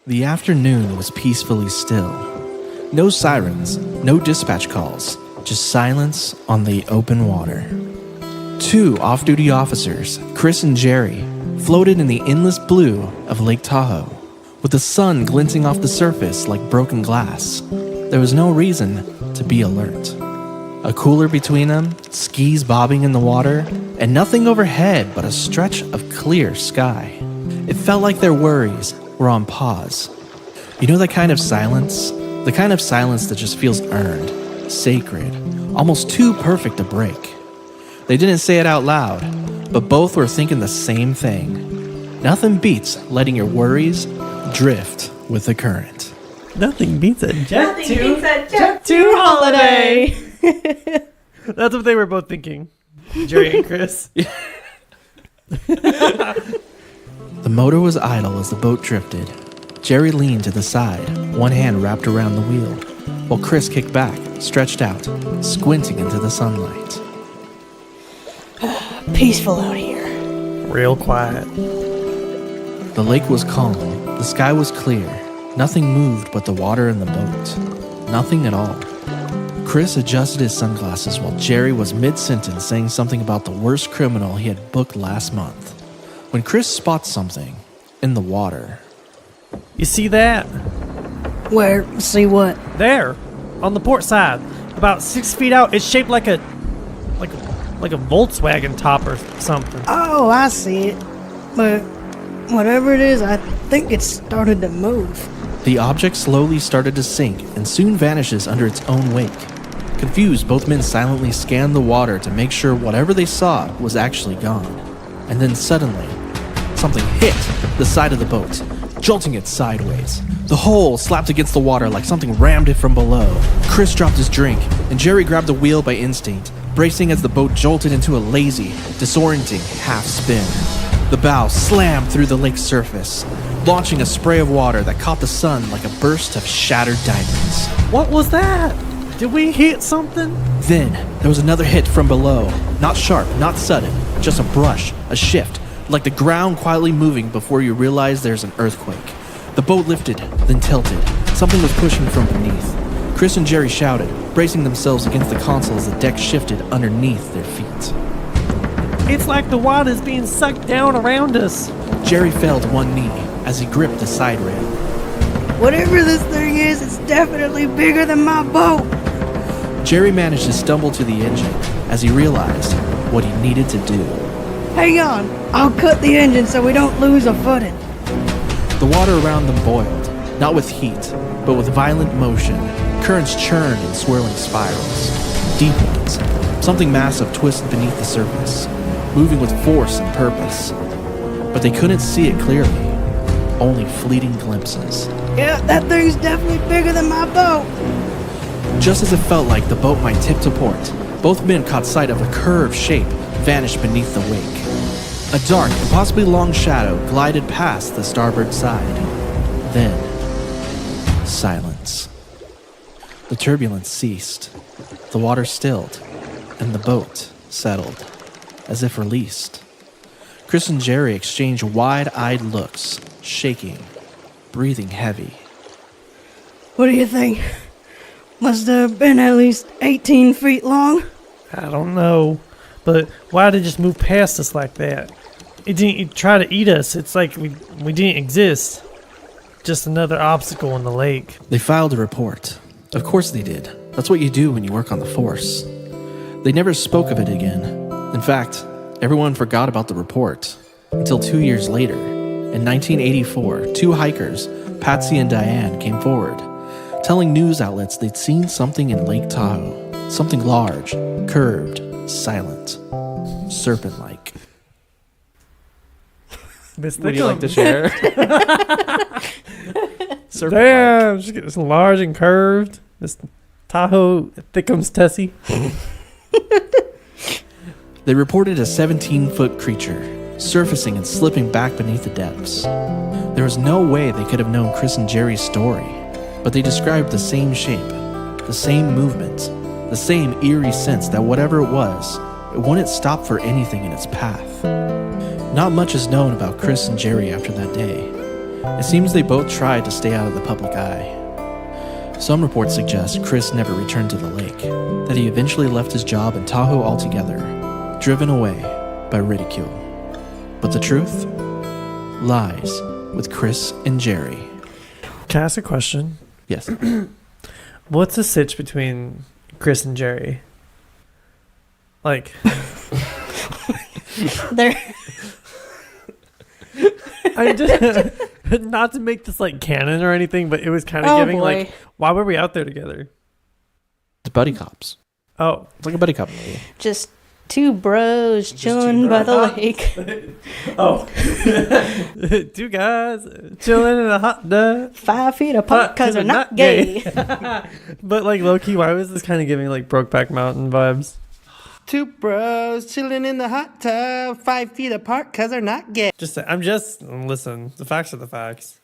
The afternoon was peacefully still. No sirens, no dispatch calls, just silence on the open water. Two off-duty officers, Kris and Jerry, floated in the endless blue of Lake Tahoe, with the sun glinting off the surface like broken glass. There was no reason to be alert. A cooler between them, skis bobbing in the water, and nothing overhead but a stretch of clear sky. It felt like their worries were on pause. You know that kind of silence? The kind of silence that just feels earned, sacred, almost too perfect to break. They didn't say it out loud, but both were thinking the same thing. Nothing beats letting your worries drift with the current. Nothing beats a Jet 2 holiday. That's what they were both thinking, Jerry and Kris. The motor was idle as the boat drifted. Jerry leaned to the side, one hand wrapped around the wheel, while Kris kicked back, stretched out, squinting into the sunlight. Peaceful out here. Real quiet. The lake was calm, the sky was clear. Nothing moved but the water in the boat. Nothing at all. Kris adjusted his sunglasses while Jerry was mid-sentence saying something about the worst criminal he had booked last month. When Kris spots something in the water. You see that? Where? See what? There, on the port side, about 6 feet out. It's shaped like a Volkswagen top or something. Oh, I see it. But whatever it is, I think it started to move. The object slowly started to sink and soon vanishes under its own wake. Confused, both men silently scanned the water to make sure whatever they saw was actually gone. And then suddenly, something hit the side of the boat, jolting it sideways. The hull slapped against the water like something rammed it from below. Kris dropped his drink, and Jerry grabbed the wheel by instinct, bracing as the boat jolted into a lazy, disorienting half-spin. The bow slammed through the lake's surface, launching a spray of water that caught the sun like a burst of shattered diamonds. What was that? Did we hit something? Then, there was another hit from below. Not sharp, not sudden, just a brush, a shift, like the ground quietly moving before you realize there's an earthquake. The boat lifted, then tilted. Something was pushing from beneath. Kris and Jerry shouted, bracing themselves against the console as the deck shifted underneath their feet. It's like the water's being sucked down around us. Jerry fell to one knee as he gripped the side rail. Whatever this thing is, it's definitely bigger than my boat. Jerry managed to stumble to the engine as he realized what he needed to do. Hang on, I'll cut the engine so we don't lose a footing. The water around them boiled, not with heat, but with violent motion. Currents churned in swirling spirals. Deep ones. Something massive twisted beneath the surface, moving with force and purpose. But they couldn't see it clearly, only fleeting glimpses. Yeah, that thing's definitely bigger than my boat. Just as it felt like the boat might tip to port, both men caught sight of a curved shape vanish beneath the wake. A dark and possibly long shadow glided past the starboard side. Then, silence. The turbulence ceased. The water stilled, and the boat settled, as if released. Kris and Jerry exchanged wide-eyed looks, shaking, breathing heavy. What do you think? Must have been at least 18 feet long. I don't know, but why did it just move past us like that? It didn't try to eat us. It's like we didn't exist. Just another obstacle in the lake. They filed a report. Of course they did. That's what you do when you work on the force. They never spoke of it again. In fact, everyone forgot about the report until 2 years later. In 1984, two hikers, Patsy and Diane, came forward, telling news outlets they'd seen something in Lake Tahoe. Something large, curved, silent, serpent-like. Would you like to share? Damn, just get large and curved. This Tahoe Thickums Tessie. They reported a 17-foot creature, surfacing and slipping back beneath the depths. There was no way they could have known Kris and Jerry's story, but they described the same shape, the same movement, the same eerie sense that whatever it was, it wouldn't stop for anything in its path. Not much is known about Kris and Jerry after that day. It seems they both tried to stay out of the public eye. Some reports suggest Kris never returned to the lake, that he eventually left his job in Tahoe altogether, driven away by ridicule. But the truth lies with Kris and Jerry. Can I ask a question? Yes. What's the sitch between Kris and Jerry? Like, There. I just not to make this like canon or anything, but it was kind of Oh, giving boy. like, why were we out there together? It's buddy cops. Oh, It's like a buddy cop movie. Just two bros chilling by the lake. oh, 2 guys chilling in a hot tub. 5 feet apart because they're not gay. But like low key, why was this kind of giving like Brokeback Mountain vibes? 2 bros chilling in the hot tub, 5 feet apart because they're not gay. Listen. The facts are the facts.